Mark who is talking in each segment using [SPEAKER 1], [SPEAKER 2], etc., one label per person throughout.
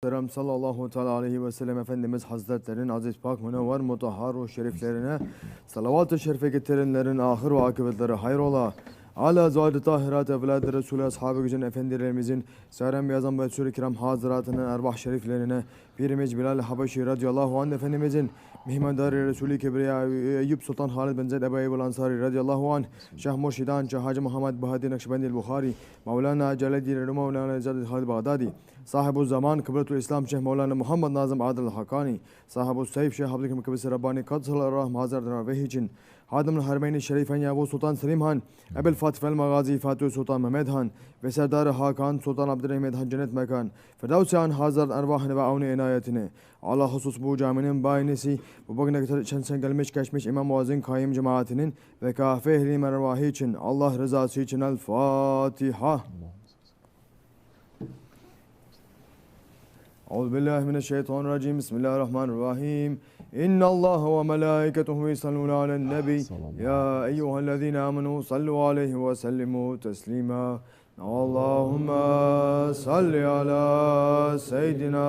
[SPEAKER 1] Muhterem sallallahu teala aleyhi ve sellem Efendimiz Hazretlerinin aziz pak münevver mutahhar ruh şeriflerine salavat-ı şerife getirenlerin ahir ve akıbetleri hayrola. Ala zâd-ı tahirat evlad-ı Resulü ashab-ı gücün efendilerimizin Sâren Beyazan ve Sür-i Kiram haziratının erbah şeriflerine Pirimiz Bilal Habeşi radıyallahu anh Efendimizin Mihmandar-ı Resulü Kibriya Eyyub Sultan Halid bin Zeyd Ebu Eyyub Ansari radıyallahu anh Şah Murşidan Şah Hacı Muhammed Bahadi Nakşibendi Bukhari Mevlana Celaleddin Mevlana Zade Halid Bağdadi Sahibu Zaman Kıbratul İslam Şeyh Mevlana Muhammed Nazım Adil Hakani Sahibu Seyf Şeyh Abdülkerim Kıbrıs Rabbani Kadsal Rahim Hazretleri ve için Hadımın Harmeyn-i Şerifen Yavu Sultan Selim Han, Ebel Fatih el Magazi Fatih Sultan Mehmed Han ve Serdar Hakan Sultan Abdülhamid Han cennet mekan. Firdevsi Han Hazret ervahını ve avni inayetini. Allah husus bu caminin bayinesi, bu bugüne kadar içen gelmiş geçmiş İmam Muazzin Kayyum cemaatinin ve kafe ehli mervahi için Allah rızası için El Fatiha. أعوذ بالله من الشيطان الرجيم بسم الله الرحمن الرحيم إن الله وملائكته يصلون على النبي يا أيها الذين آمنوا صلوا عليه وسلموا تسليما اللهم صل على سيدنا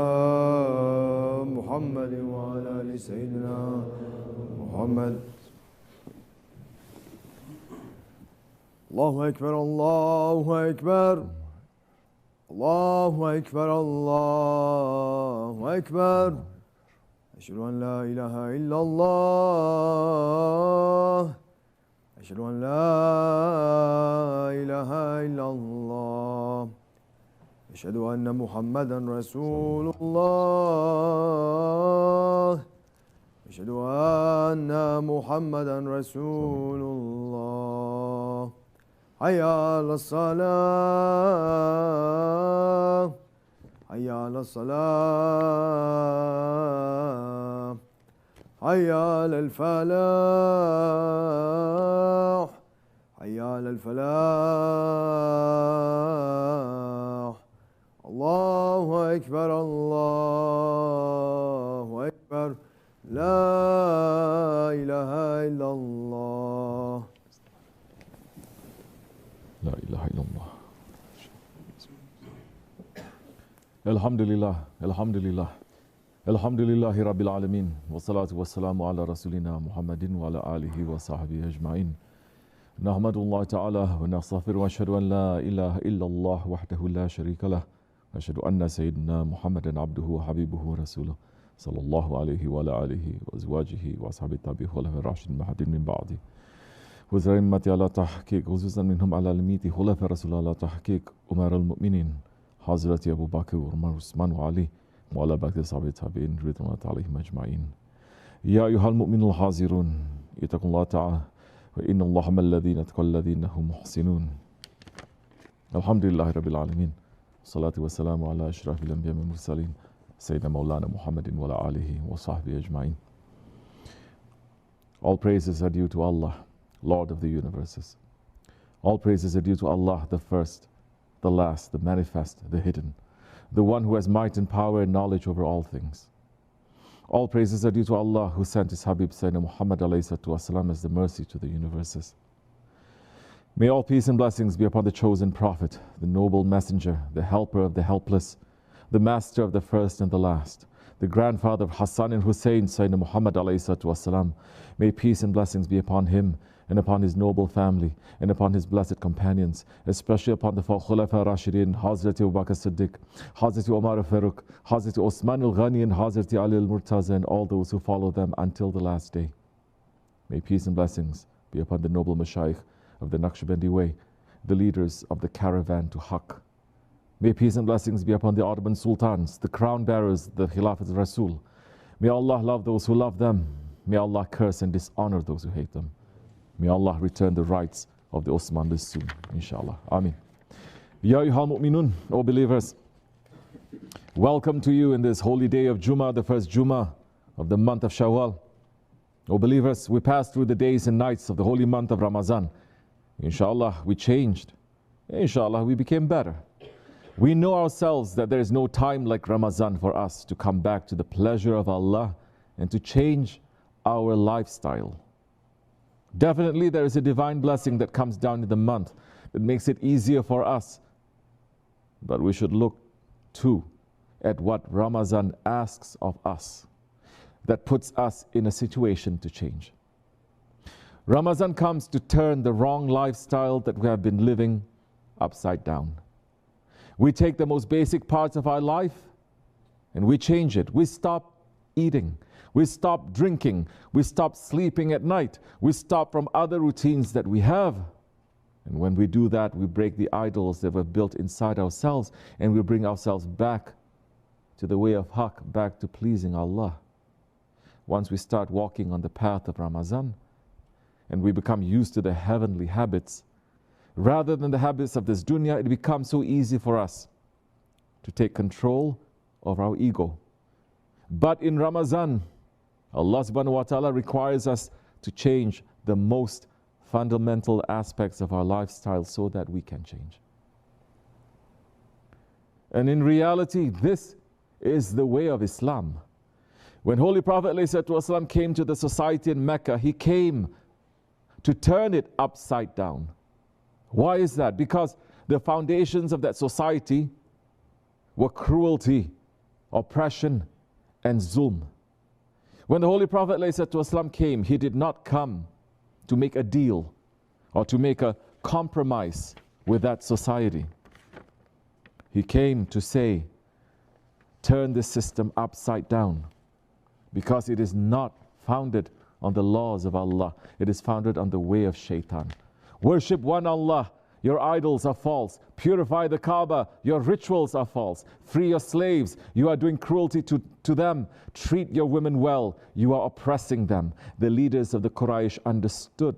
[SPEAKER 1] محمد وعلى آل سيدنا محمد الله أكبر الله أكبر الله أكبر الله أكبر أشهد أن لا إله إلا الله أشهد أن لا إله إلا الله أشهد أن محمدا رسول الله أشهد أن محمدا رسول الله حي على الصلاة حي على الصلاة حي على الفلاح حي على الفلاح الله أكبر الله أكبر لا إله إلا الله
[SPEAKER 2] La ilahe illallah. Elhamdülillah, elhamdülillah. Elhamdülillahi Rabbil alemin. Ve salatu ve selamu ala Resulina Muhammedin ve ala alihi ve sahbihi ecmain. Nahmedullah Teala ve nestağfir ve eşhedü en la ilahe illallah vahdehu la şerike leh. Ve eşhedü enne seyyidina Muhammeden abduhu ve habibuhu ve resuluhu. Sallallahu aleyhi ve ala alihi ve ezvacihi ve ashabi tabihi ve lehe raşidin mahadin min ba'di. وزرمت على تحقيق خصوصا منهم على الميت خلفاء رسول الله على تحقيق أمير المؤمنين حضرة أبو بكر وعمر وعثمان وعلي وعلى بقية الصحابة التابعين رضوان الله عليهم أجمعين. يا أيها المؤمنون الحاضرون اتقوا الله تعالى وإن الله مع الذين اتقوا الذين هم محسنون. الحمد لله رب العالمين. الصلاة والسلام على أشرف الأنبياء والمرسلين سيدنا مولانا محمد وعلى آله وصحبه أجمعين. All praises are due to Allah, Lord of the universes. All praises are due to Allah, the first, the last, the manifest, the hidden, the one who has might and power and knowledge over all things. All praises are due to Allah who sent his Habib Sayyidina Muhammad ﷺ as the mercy to the universes. May all peace and blessings be upon the chosen prophet, the noble messenger, the helper of the helpless, the master of the first and the last, the grandfather of Hassan and Hussein, Sayyidina Muhammad ﷺ. May peace and blessings be upon him and upon his noble family and upon his blessed companions, especially upon the four Khulafa Rashidin, Hazrat Abu Bakr Siddiq, Hazrat Umar Farooq, Hazrat Osman al-Ghani and Hazrat Ali al-Murtaza and all those who follow them until the last day. May peace and blessings be upon the noble Mashaykh of the Naqshbandi way, the leaders of the caravan to Haqq. May peace and blessings be upon the Ottoman Sultans, the crown bearers, the Khilafat Rasul. May Allah love those who love them. May Allah curse and dishonor those who hate them. May Allah return the rights of the Osmanlis soon, inshallah. Ameen. Ya ayyuhal mu'minun, O believers, welcome to you in this holy day of Jummah, the first Jummah of the month of Shawwal. O believers, we passed through the days and nights of the holy month of Ramazan. Inshallah, we changed. Inshallah, we became better. We know ourselves that there is no time like Ramazan for us to come back to the pleasure of Allah and to change our lifestyle. Definitely there is a divine blessing that comes down in the month that makes it easier for us. But we should look too at what Ramazan asks of us that puts us in a situation to change. Ramazan comes to turn the wrong lifestyle that we have been living upside down. We take the most basic parts of our life and we change it. We stop eating. We stop drinking. We stop sleeping at night. We stop from other routines that we have. And when we do that, we break the idols that were built inside ourselves, and we bring ourselves back to the way of haqq, back to pleasing Allah. Once we start walking on the path of Ramazan, and we become used to the heavenly habits, rather than the habits of this dunya, it becomes so easy for us to take control of our ego. But in Ramazan, Allah subhanahu wa ta'ala requires us to change the most fundamental aspects of our lifestyle so that we can change. And in reality, this is the way of Islam. When Holy Prophet ﷺ came to the society in Mecca, he came to turn it upside down. Why is that? Because the foundations of that society were cruelty, oppression, and zulm. When the Holy Prophet ﷺ came, he did not come to make a deal or to make a compromise with that society. He came to say, turn this system upside down, because it is not founded on the laws of Allah. It is founded on the way of shaitan. Worship one Allah. Your idols are false. Purify the Kaaba. Your rituals are false. Free your slaves. You are doing cruelty to them. Treat your women well. You are oppressing them. The leaders of the Quraysh understood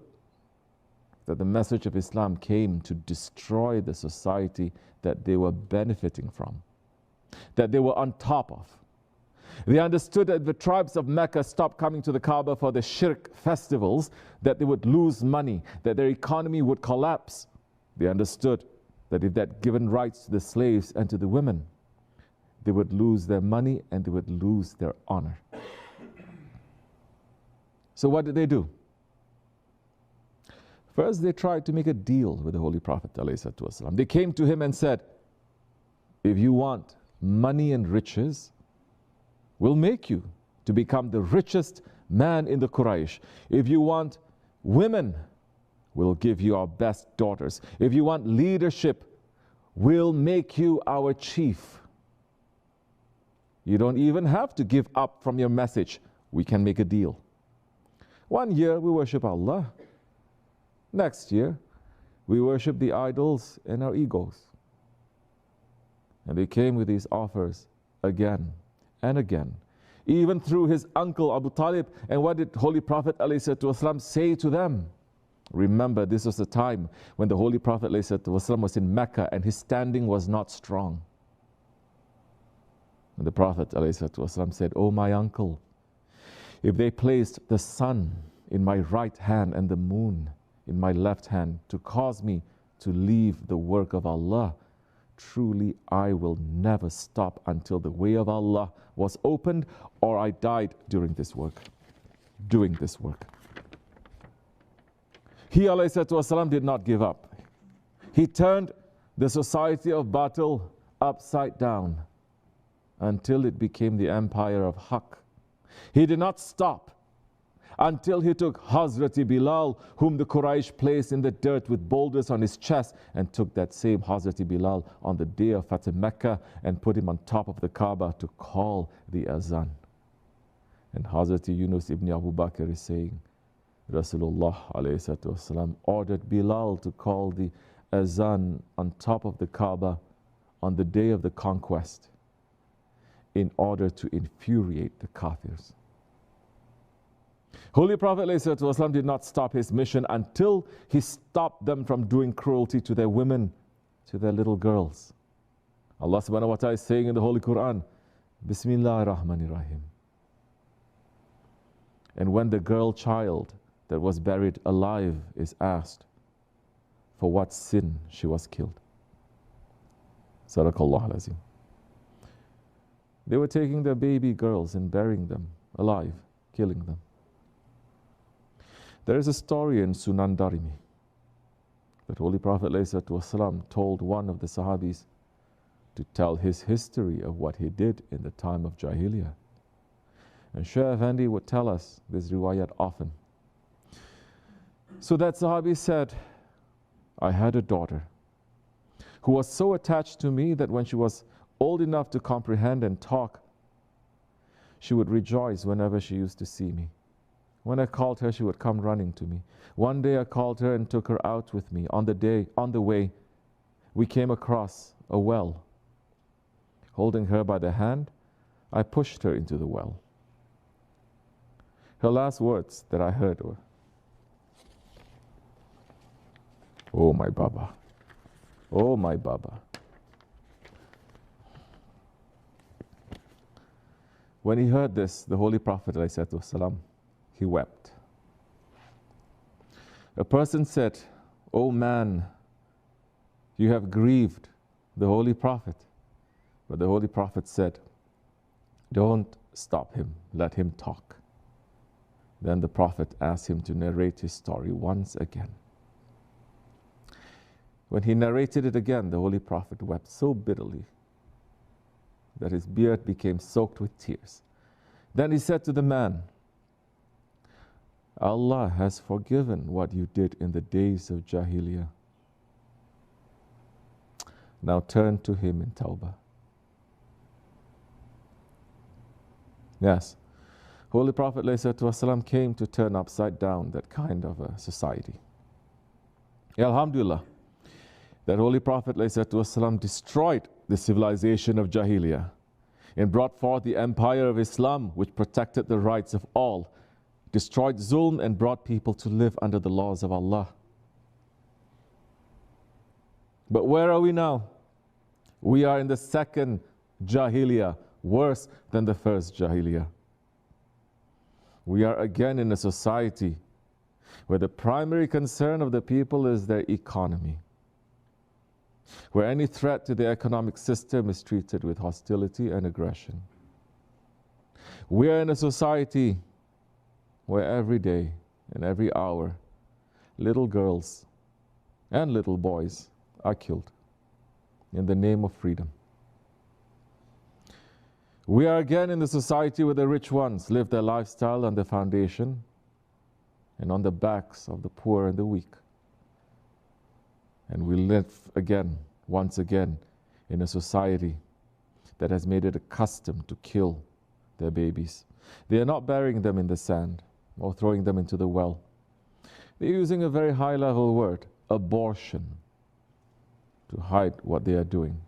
[SPEAKER 2] that the message of Islam came to destroy the society that they were benefiting from, that they were on top of. They understood that if the tribes of Mecca stopped coming to the Kaaba for the shirk festivals, that they would lose money, that their economy would collapse. They understood that if they'd given rights to the slaves and to the women, they would lose their money and they would lose their honor. So what did they do? First, they tried to make a deal with the Holy Prophet ﷺ. They came to him and said, if you want money and riches, we'll make you to become the richest man in the Quraysh. If you want women, we'll give you our best daughters. If you want leadership, we'll make you our chief. You don't even have to give up from your message. We can make a deal. 1 year we worship Allah. Next year we worship the idols and our egos. And they came with these offers again and again, even through his uncle Abu Talib. And what did Holy Prophet ﷺ say to them? Remember, this was a time when the Holy Prophet ﷺ was in Mecca and his standing was not strong. And the Prophet ﷺ said, "Oh my uncle, if they placed the sun in my right hand and the moon in my left hand to cause me to leave the work of Allah, truly I will never stop until the way of Allah was opened or I died during this work, doing this work." He ﷺ did not give up. He turned the society of Batil upside down until it became the empire of Haqq. He did not stop until he took Hazrati Bilal, whom the Quraysh placed in the dirt with boulders on his chest, and took that same Hazrati Bilal on the day of Fatih Mecca and put him on top of the Kaaba to call the Azan. And Hazrati Yunus ibn Abu Bakr is saying, Rasulullah ﷺ ordered Bilal to call the Azan on top of the Kaaba on the day of the conquest in order to infuriate the Kafirs. Holy Prophet ﷺ did not stop his mission until he stopped them from doing cruelty to their women, to their little girls. Allah subhanahu wa ta'ala is saying in the Holy Quran, Bismillahir Rahmanir Rahim. And when the girl child that was buried alive is asked for what sin she was killed. Sadaqallah al-Azim. They were taking their baby girls and burying them alive, killing them. There is a story in Sunan Darimi that Holy Prophet ﷺ told one of the Sahabis to tell his history of what he did in the time of Jahiliyyah. And Shaykh Effendi would tell us this riwayat often. So that Sahabi said, I had a daughter who was so attached to me that when she was old enough to comprehend and talk, she would rejoice whenever she used to see me. When I called her, she would come running to me. One day I called her and took her out with me. On the way, we came across a well. Holding her by the hand, I pushed her into the well. Her last words that I heard were, "Oh my Baba, oh my Baba." When he heard this, the Holy Prophet ﷺ, he wept. A person said, "Oh man, you have grieved the Holy Prophet." But the Holy Prophet said, "Don't stop him, let him talk." Then the Prophet asked him to narrate his story once again. When he narrated it again, the Holy Prophet wept so bitterly that his beard became soaked with tears. Then he said to the man, "Allah has forgiven what you did in the days of Jahiliyyah. Now turn to him in Tawbah." Yes, Holy Prophet ﷺ came to turn upside down that kind of a society. Alhamdulillah, that Holy Prophet ﷺ destroyed the civilization of Jahiliyyah and brought forth the empire of Islam, which protected the rights of all, destroyed zulm and brought people to live under the laws of Allah. But where are we now? We are in the second Jahiliyyah, worse than the first Jahiliyyah. We are again in a society where the primary concern of the people is their economy, where any threat to the economic system is treated with hostility and aggression. We are in a society where every day and every hour, little girls and little boys are killed in the name of freedom. We are again in the society where the rich ones live their lifestyle on the foundation and on the backs of the poor and the weak. And we live again, once again, in a society that has made it a custom to kill their babies. They are not burying them in the sand or throwing them into the well. They're using a very high-level word, abortion, to hide what they are doing,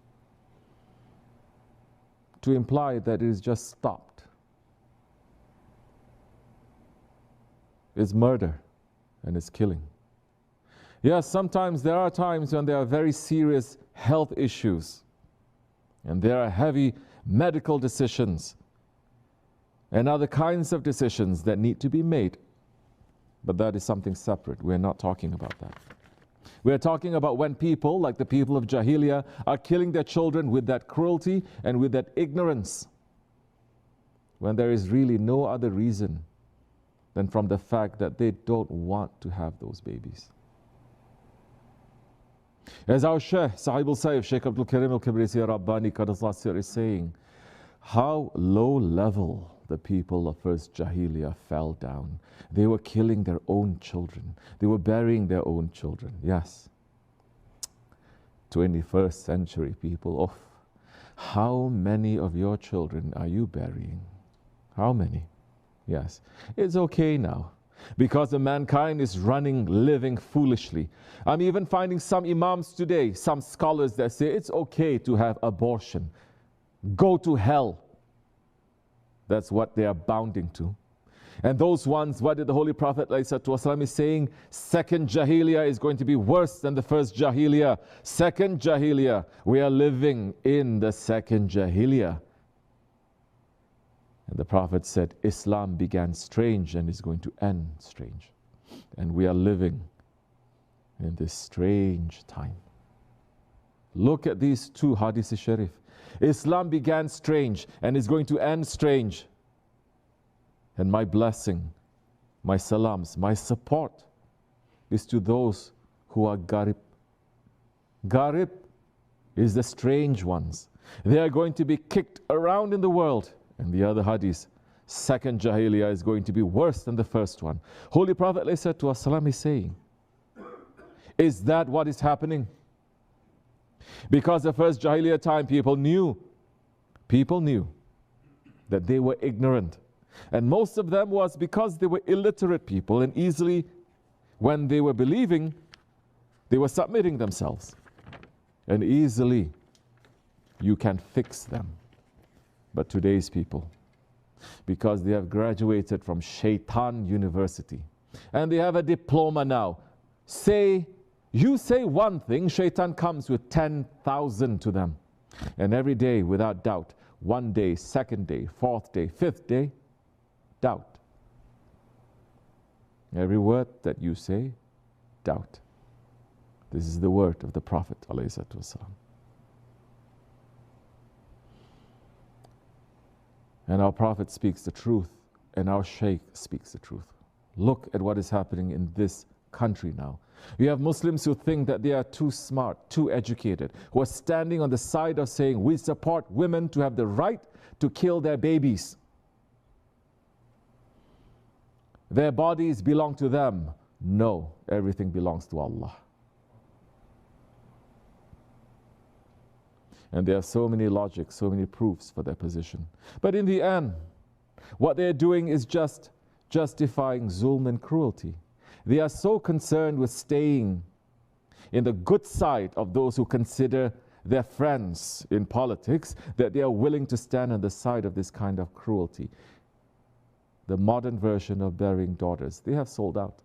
[SPEAKER 2] to imply that it is just stopped. It's murder and it's killing. Yes, sometimes there are times when there are very serious health issues and there are heavy medical decisions and other kinds of decisions that need to be made. But that is something separate. We're not talking about that. We're talking about when people, like the people of Jahiliyyah, are killing their children with that cruelty and with that ignorance, when there is really no other reason than from the fact that they don't want to have those babies. As our Shaykh, Sahib al-Sayyid, Shaykh Abdul Karim al-Kibrisi Rabbani Qadasasir is saying, how low level the people of first Jahiliyyah fell down. They were killing their own children. They were burying their own children. Yes. 21st century people, oh, how many of your children are you burying? How many? Yes. It's okay now, because the mankind is living foolishly. I'm even finding some imams today, some scholars that say it's okay to have abortion. Go to hell. That's what they are bounding to. And those ones, what did the Holy Prophet ﷺ is saying? Second Jahiliyyah is going to be worse than the first Jahiliyyah. Second Jahiliyyah. We are living in the second Jahiliyyah. And the Prophet said, Islam began strange and is going to end strange. And we are living in this strange time. Look at these two hadith sharif. Islam began strange and is going to end strange. And my blessing, my salams, my support is to those who are garib. Garib is the strange ones. They are going to be kicked around in the world. And the other hadith, second Jahiliyyah is going to be worse than the first one. Holy Prophet ﷺ is saying, is that what is happening? Because the first Jahiliyyah time, people knew that they were ignorant. And most of them was because they were illiterate people, and easily, when they were believing, they were submitting themselves. And easily, you can fix them. But today's people, because they have graduated from Shaitan University, and they have a diploma now, you say one thing, Shaitan comes with 10,000 to them. And every day, without doubt, one day, second day, fourth day, fifth day, doubt. Every word that you say, doubt. This is the word of the Prophet ﷺ. And our Prophet speaks the truth, and our Shaykh speaks the truth. Look at what is happening in this country now. We have Muslims who think that they are too smart, too educated, who are standing on the side of saying, we support women to have the right to kill their babies. Their bodies belong to them. No, everything belongs to Allah. And there are so many logics, so many proofs for their position. But in the end, what they're doing is just justifying zulm and cruelty. They are so concerned with staying in the good side of those who consider their friends in politics that they are willing to stand on the side of this kind of cruelty. The modern version of burying daughters, they have sold out.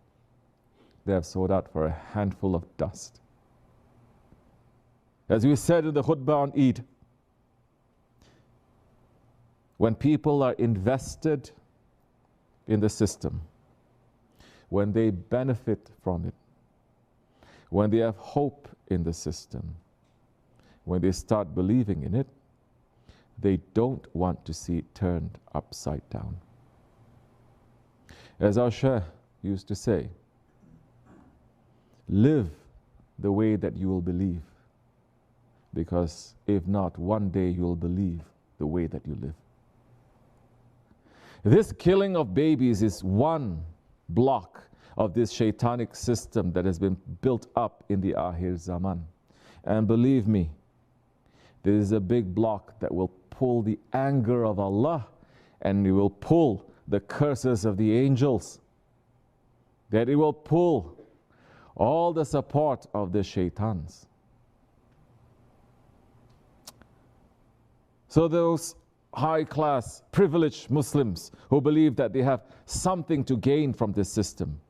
[SPEAKER 2] They have sold out for a handful of dust. As we said in the khutbah on Eid, when people are invested in the system, when they benefit from it, when they have hope in the system, when they start believing in it, they don't want to see it turned upside down. As our Shaykh used to say, live the way that you will believe, because if not, one day you will believe the way that you live. This killing of babies is one block of this shaitanic system that has been built up in the Akhir Zaman. And believe me, there is a big block that will pull the anger of Allah, and it will pull the curses of the angels, that it will pull all the support of the shaitans. So those high-class, privileged Muslims who believe that they have something to gain from this system,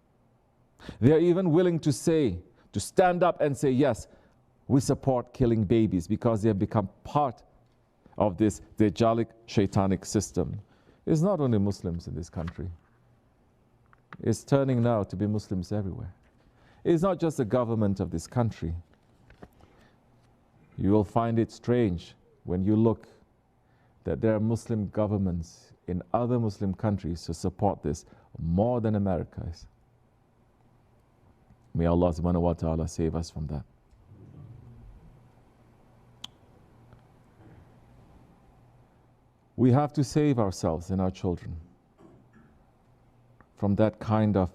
[SPEAKER 2] they are even willing to stand up and say, yes, we support killing babies, because they have become part of this Dajjalic, shaitanic system. It's not only Muslims in this country. It's turning now to be Muslims everywhere. It's not just the government of this country. You will find it strange when you look that there are Muslim governments in other Muslim countries who support this more than America is. May Allah subhanahu wa ta'ala save us from that. We have to save ourselves and our children from that kind of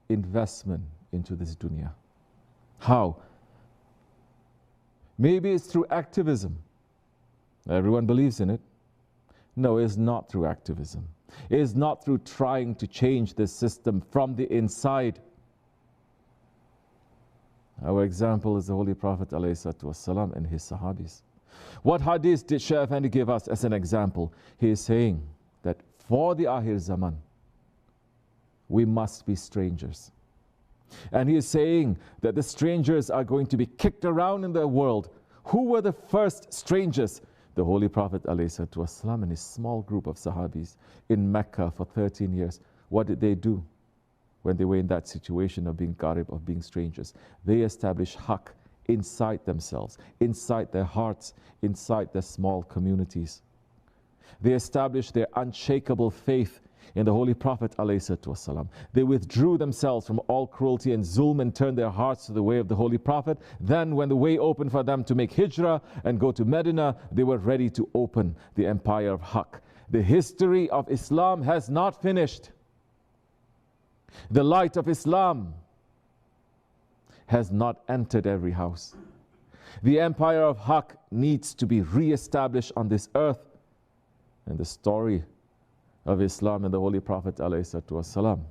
[SPEAKER 2] investment into this dunya. How? Maybe it's through activism. Everyone believes in it. No, it's not through activism. It is not through trying to change the system from the inside. Our example is the Holy Prophet ﷺ and his Sahabis. What hadith did Shaykh Effendi give us as an example? He is saying that for the Akhir Zaman, we must be strangers. And he is saying that the strangers are going to be kicked around in the world. Who were the first strangers? The Holy Prophet ﷺ and his small group of Sahabis in Mecca for 13 years. What did they do when they were in that situation of being gharib, of being strangers? They established haqq inside themselves, inside their hearts, inside their small communities. They established their unshakable faith in the Holy Prophet ﷺ. They withdrew themselves from all cruelty and zulm and turned their hearts to the way of the Holy Prophet. Then when the way opened for them to make hijrah and go to Medina, they were ready to open the empire of Haqq. The history of Islam has not finished. The light of Islam has not entered every house. The empire of Haqq needs to be re-established on this earth. And the story of Islam and the Holy Prophet ﷺ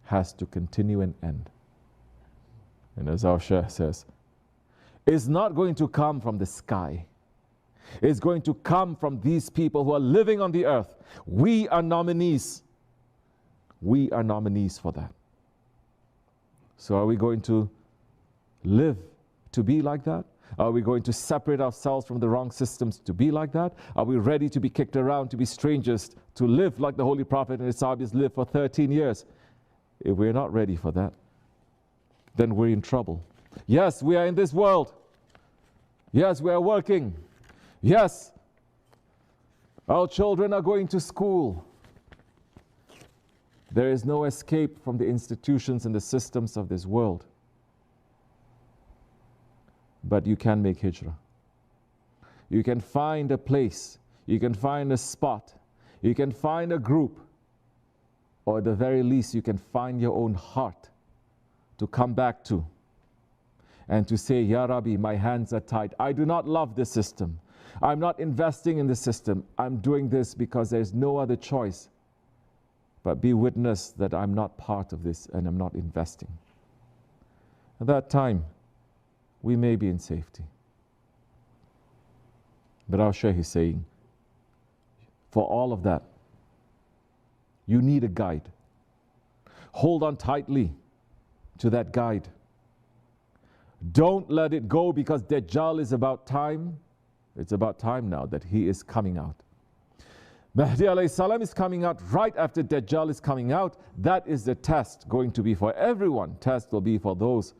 [SPEAKER 2] has to continue and end. And as our Shaykh says, it's not going to come from the sky. It's going to come from these people who are living on the earth. We are nominees. We are nominees for that. So are we going to live to be like that? Are we going to separate ourselves from the wrong systems to be like that? Are we ready to be kicked around, to be strangers, to live like the Holy Prophet and his Sahabis lived for 13 years? If we're not ready for that, then we're in trouble. Yes, we are in this world. Yes, we are working. Yes, our children are going to school. There is no escape from the institutions and the systems of this world. But you can make hijrah. You can find a place, you can find a spot, you can find a group, or at the very least you can find your own heart to come back to and to say, Ya Rabbi, my hands are tied. I do not love this system. I'm not investing in the system. I'm doing this because there's no other choice. But be witness that I'm not part of this and I'm not investing. At that time, we may be in safety. But our Shaykh is saying, for all of that, you need a guide. Hold on tightly to that guide. Don't let it go because Dajjal is about time. It's about time now that he is coming out. Mahdi alayhi salam is coming out right after Dajjal is coming out. That is the test going to be for everyone. Test will be for those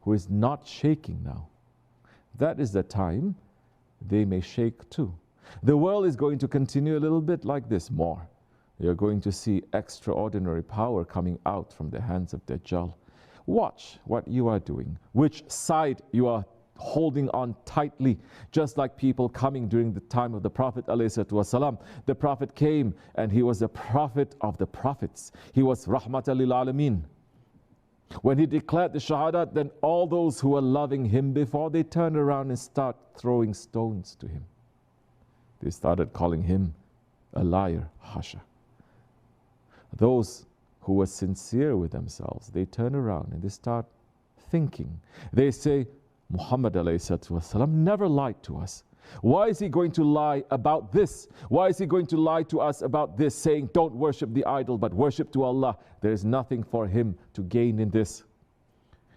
[SPEAKER 2] who is not shaking now. That is the time they may shake too. The world is going to continue a little bit like this more. You're going to see extraordinary power coming out from the hands of Dajjal. Watch what you are doing, which side you are holding on tightly, just like people coming during the time of the Prophet ﷺ. The Prophet came and he was the prophet of the prophets. He was Rahmatan lil Alameen. When he declared the Shahadat, then all those who were loving him before, they turned around and started throwing stones to him. They started calling him a liar, Hasha. Those who were sincere with themselves, they turn around and they start thinking. They say, Muhammad ﷺ never lied to us. Why is he going to lie about this? Why is he going to lie to us about this, saying, don't worship the idol, but worship to Allah? There is nothing for him to gain in this.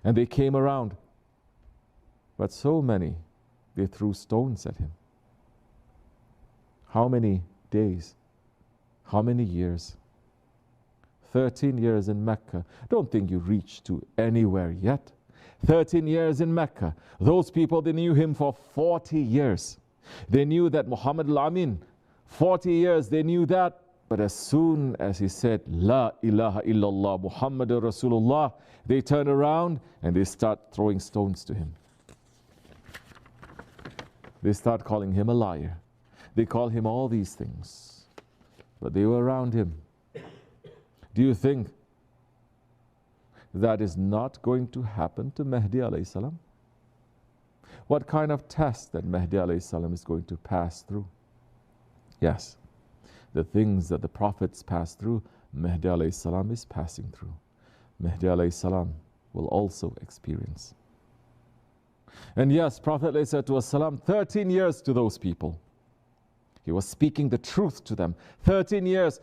[SPEAKER 2] And they came around. But so many, they threw stones at him. How many days? How many years? 13 years in Mecca. Don't think you reached to anywhere yet. 13 years in Mecca. Those people, they knew him for 40 years. They knew that Muhammad al-Amin, 40 years, they knew that. But as soon as he said, La ilaha illallah Muhammadur Rasulullah, they turn around and they start throwing stones to him. They start calling him a liar. They call him all these things. But they were around him. Do you think that is not going to happen to Mahdi alayhi salam? What kind of test that Mahdi alayhi salam is going to pass through? Yes, the things that the prophets passed through, Mahdi alayhi salam is passing through. Mahdi alayhi salam will also experience. And yes, Prophet alayhi salam, 13 years to those people. He was speaking the truth to them. 13 years.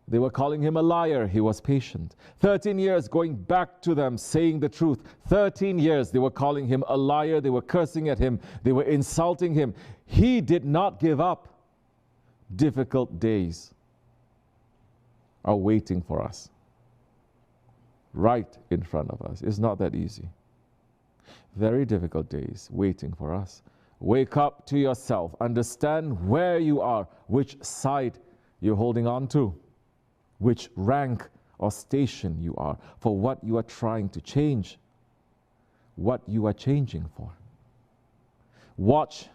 [SPEAKER 2] They were calling him a liar. He was patient. 13 years going back to them, saying the truth. 13 years they were calling him a liar. They were cursing at him. They were insulting him. He did not give up. Difficult days are waiting for us. Right in front of us. It's not that easy. Very difficult days waiting for us. Wake up to yourself. Understand where you are, which side you're holding on to, which rank or station you are, for what you are trying to change, what you are changing for. Watch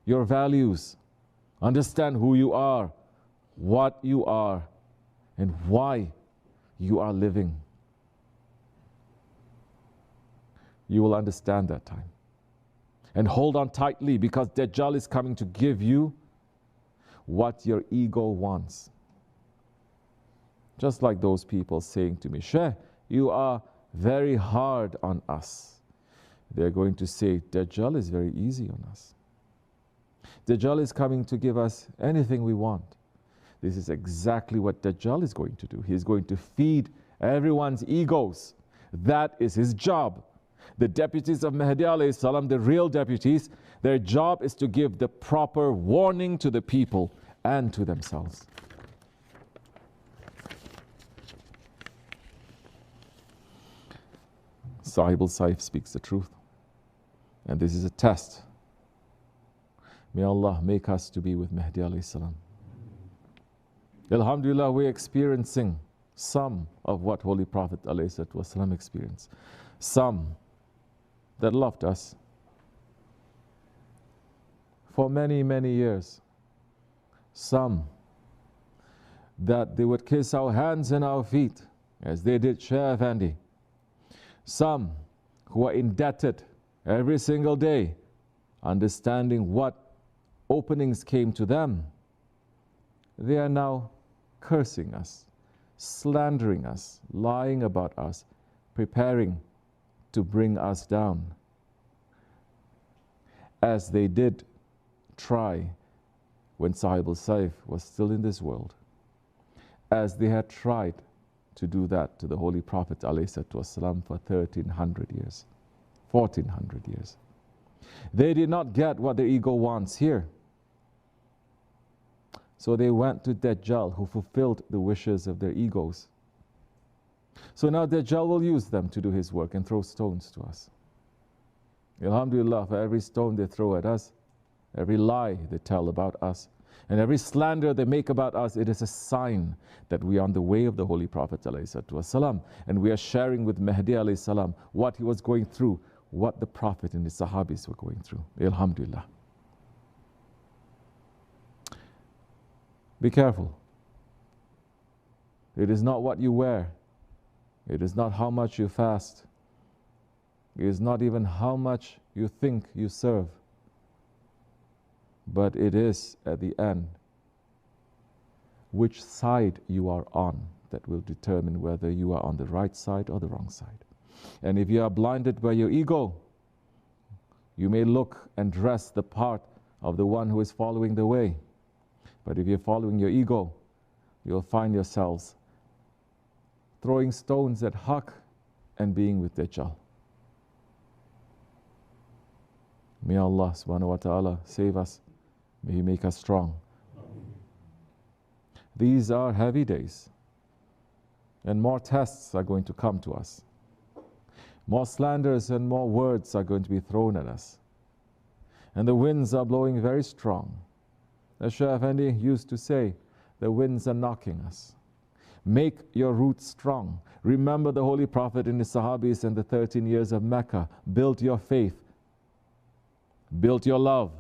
[SPEAKER 2] your values. Understand who you are, what you are, and why you are living. You will understand that time. And hold on tightly, because Dajjal is coming to give you what your ego wants. Just like those people saying to me, Sheikh, you are very hard on us. They're going to say, Dajjal is very easy on us. Dajjal is coming to give us anything we want. This is exactly what Dajjal is going to do. He's going to feed everyone's egos. That is his job. The deputies of Mahdi alayhi salam, the real deputies, their job is to give the proper warning to the people and to themselves. Sahib al-Saif speaks the truth. And this is a test. May Allah make us to be with Mahdi alayhi salam. Alhamdulillah, we're experiencing some of what Holy Prophet alayhi salam experienced. Some that loved us for many, many years. Some that they would kiss our hands and our feet as they did Shaykh Effendi. Some who are indebted every single day, understanding what openings came to them. They are now cursing us, slandering us, lying about us, preparing to bring us down, as they did try when Sahib al-Saif was still in this world, as they had tried to do that to the Holy Prophet ﷺ for 1300 years, 1400 years. They did not get what their ego wants here. So they went to Dajjal, who fulfilled the wishes of their egos. So now Dajjal will use them to do his work and throw stones to us. Alhamdulillah, for every stone they throw at us, every lie they tell about us, and every slander they make about us, it is a sign that we are on the way of the Holy Prophet ﷺ, and we are sharing with Mahdi ﷺ what he was going through, what the Prophet and his Sahabis were going through. Alhamdulillah. Be careful. It is not what you wear. It is not how much you fast. It is not even how much you think you serve. But it is, at the end, which side you are on that will determine whether you are on the right side or the wrong side. And if you are blinded by your ego, you may look and dress the part of the one who is following the way. But if you're following your ego, you'll find yourselves throwing stones at Haqq and being with Dajjal. May Allah subhanahu wa ta'ala save us. May He make us strong. These are heavy days, and more tests are going to come to us. More slanders and more words are going to be thrown at us. And the winds are blowing very strong. As Shaykh Effendi used to say, the winds are knocking us. Make your roots strong. Remember the Holy Prophet and his Sahabis and the 13 years of Mecca. Build your faith. Build your love.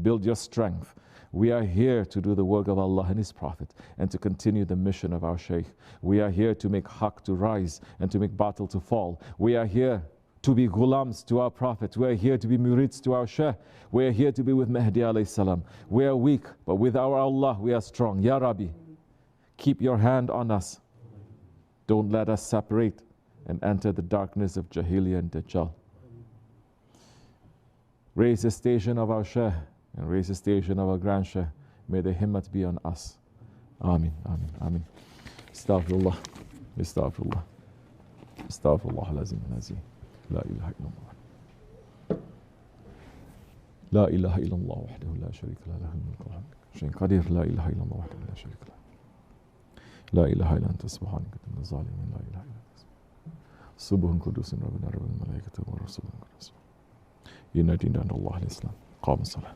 [SPEAKER 2] Build your strength. We are here to do the work of Allah and His Prophet and to continue the mission of our Shaykh. We are here to make Haqq to rise and to make batil to fall. We are here to be ghulams to our Prophet. We are here to be murids to our Shaykh. We are here to be with Mahdi alayhi salam. We are weak, but with our Allah we are strong. Ya Rabbi, keep your hand on us. Don't let us separate and enter the darkness of Jahiliyyah and Dajjal. Raise the station of our Shaykh and raise the station of our grand Shaykh. May the himmat be on us. Ameen, ameen, ameen. Astaghfirullah, astaghfirullah, astaghfirullah al-azim al-azim. La ilaha illallah. La ilaha illallah wahdahu la sharika lahu lahul mulku wa lahul hamdu. Shaykh Qadir, la ilaha illallah wahdahu la sharika lahu. La ilaha illa anta subhanaka inna zalimin, la ilaha illa anta. Subhan kudusun rabbana rabbil malaikati wa rasulun qudus. Inna dinana Allah al-Islam. Qam as-salah.